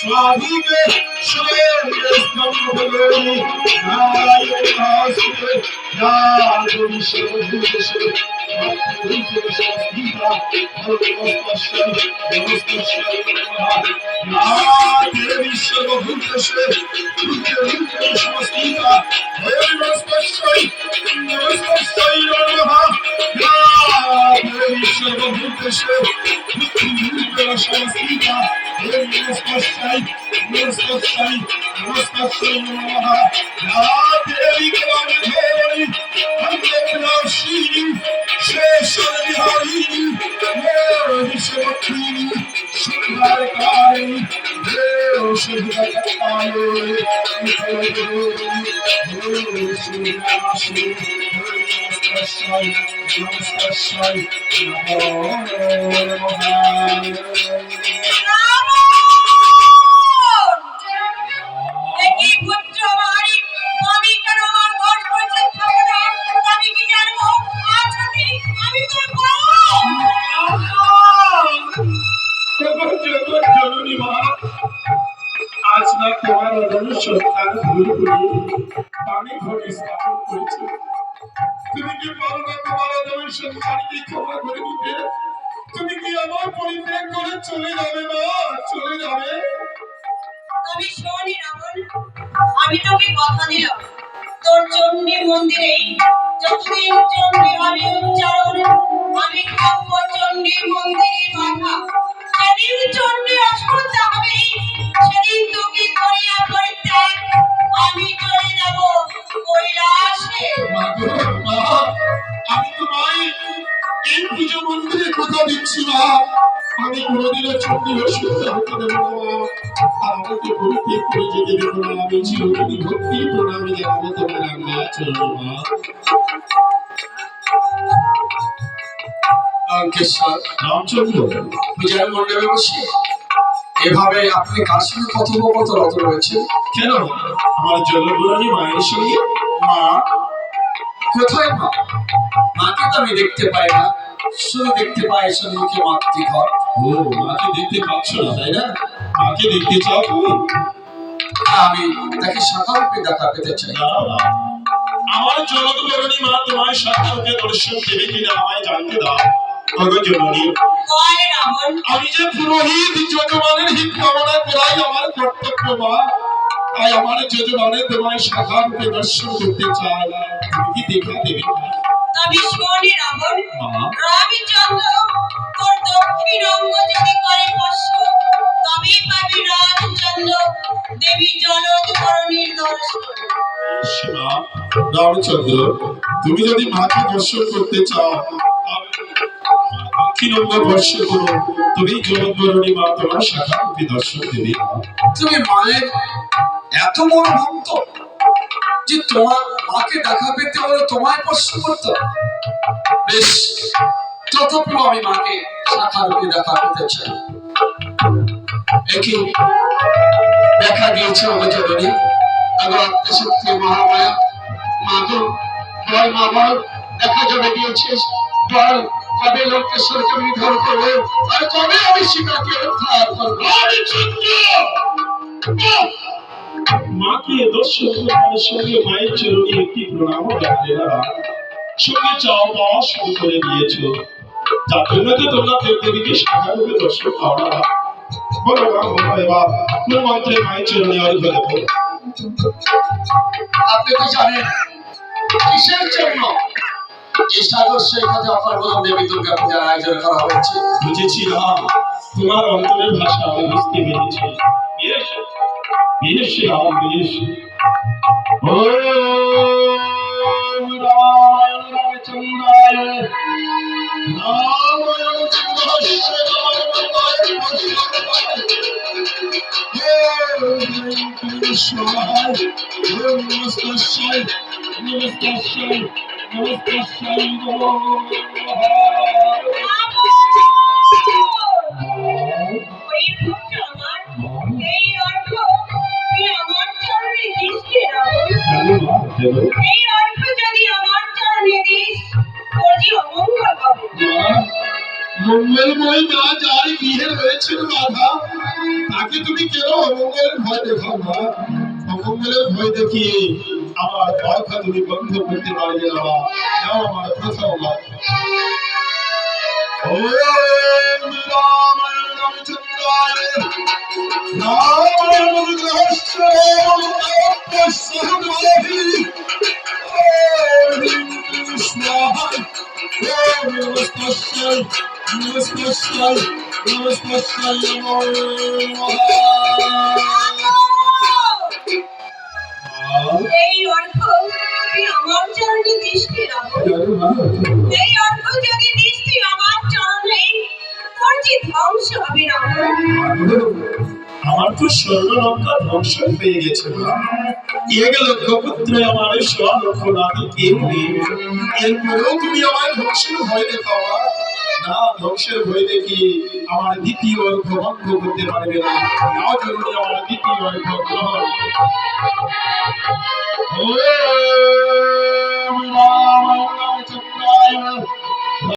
स्वाभिके शोयस्तम्भगोरि नारायणास्ते यादविश्वभूतेषु भक्तिरूपसंस्थिता भगवत्पश्यं नमस्तस्यै नमः नारायणविश्वभूतेषु भक्तिरूपसंस्थिता भगवत्पश्यं नमस्तस्यै नमः नारायणविश्वभूतेषु भक्तिरूपसंस्थिता नमस्तस्यै नमः या देवी कलाधरी अंतर्नाशिनी शेषविहारिणी विश्ववक्त्री सुंदरकारिणी देव शुभकर्ताये नमस्तस्यै नमो आज ना তোমার অদম্য সন্তান ভুল করে পানি ঘরে স্থাপন করেছে তুমি কি পারো না তোমার অদম্য সন্তানকে ক্ষমা করে দিতে তুমি কি আমার পরিত্যাগ করে চলে যাবে না চলে যাবে আমি শোনি রাবণ আমি তোকে কথা দিলাম তোর চণ্ডী মন্দিরে যতদিন চণ্ডী আমি উচ্চারণ আমি থাকব চণ্ডী মন্দিরে বাধা সেদিন চণ্ডী অস্পর্ধা হবে সেদিন তোকে করিয়া পরিত্যাগ আমি চলে যাব কৈলাসে আমি তোমায় এই পুজো মন্দিরে কথা দিচ্ছি না আমি কোনোদিনও চণ্ডী অস্পর্ধা হতে দেব না আমাকে পরিত্যাগ করে যেতে দেব না আমি চিরদিন ভক্তি প্রণামে জানাবো তোমার রান্না চলো মা রামচন্দ্র পূজার মণ্ডপে বসে এভাবে আপনি কার সঙ্গে কথোপকথন রয়েছে কেন আমার জলপুরানী মায়ের সঙ্গে মা কোথায় মা মাকে তো আমি দেখতে পাই না শুধু দেখতে পাই সম্মুখে মাতৃঘর ও মাকে দেখতে পাচ্ছ না তাই না মাকে দেখতে চাও তুমি আমি তাকে সাধারণকে দেখা পেতে চাই আমার জলপুরানী মা তোমার সাক্ষাৎকে দর্শন দেবে কিনা আমায় জানতে দাও জননী আমি যে পুরোহিত যজমানের হিত কামনা করাই আমার কর্তব্য মা তাই আমার যজমানের তোমায় সাধারণকে দর্শন করতে চাই তুমি কি দেখা দেবে তবে শোনি রাবণ রামচন্দ্র তোর দক্ষিণ অঙ্গ যদি করে স্পর্শ তবেই পাবি রামচন্দ্র দেবী জলধরণীর দর্শন রামচন্দ্র তুমি যদি মাকে দর্শন করতে চাও দক্ষিণ অঙ্গ স্পর্শ করো তবেই জলধরণী মা তোমার সাধারণকে দর্শন দেবে তুমি মায়ের এত বড় ভক্ত যে তোমার মাকে দেখা পেতে হলে তোমায় স্পর্শ করতে বেশ তথাপি আমি মাকে সাক্ষাৎকে দেখা পেতে চাই একই দেখা দিয়েছে আমার জননী আগে আত্মশক্তি মহামায়া মাধব বল মা বল দেখা যাবে দিয়েছিস বল কবে লোকেশ্বরকে আমি ধর করবো আর কবে আমি সীতাকে উদ্ধার করবো মাকে দর্শন করার সঙ্গে মায়ের চরণে একটি প্রণাম রাখলেনা সঙ্গে চাও পাওয়া শুরু করে দিয়েছ যার জন্য তো তোমরা দেবদেবীকে সাধারণকে দর্শন পাও না বলো না বলো এবার কোন মন্ত্রে মায়ের চরণে অর্ঘ দেব আপনি তো জানেন কিসের জন্য এই সাগর সৈকতে অপরগণ দেবী দুর্গা পূজার আয়োজন করা হয়েছে বুঝেছি না তোমার অন্তরের ভাষা আমি বুঝতে পেরেছি বেশ বেশ রাম বেশ ওম রামায়ণ রামচন্দ্রায় রামায়ণ চন্দ্রস্য নমস্তস্যৈ নমস্তস্যৈ নমো এই অর্থ যদি আমার চরণে দিস তোর যে অমঙ্গল হবে মঙ্গলময় মা যার বিয়ে হয়েছিল রাধা মাকে তুমি কেন অমঙ্গলের ভয় দেখাও না? অমঙ্গলের ভয় দেখিয়ে আমার কথা তুমি বন্ধ করতে পারবে না। যাও আমার প্রথম মা। ওম রামায় রামচন্দ্রায় রামায় রামচন্দ্রায় সহদেবী ওম স্বাহা ওম নমস্কার নমস্কার নমস্কার নমো এই অর্থ তুই আমার চরণে দৃষ্টি রাখো। এই অর্থ যদি দৃষ্টি আমার চরণে, তোর যে ধ্বংস হবে না। আমার তো স্বর্ণলঙ্কা ধ্বংস হয়ে গেছে মা। এ গেল পুত্র আমার স্বলক্ষ নাতি কেউ নেই। এরপরেও তুমি আমার ধ্বংসের ভয় দেখাও মা। না, ধ্বংসের ভয় দেখি আমার দ্বিতীয় অর্ঘ বন্ধ করতে পারবে না। নাও জরুরি আমার দ্বিতীয় অর্ঘ গ্রহণ।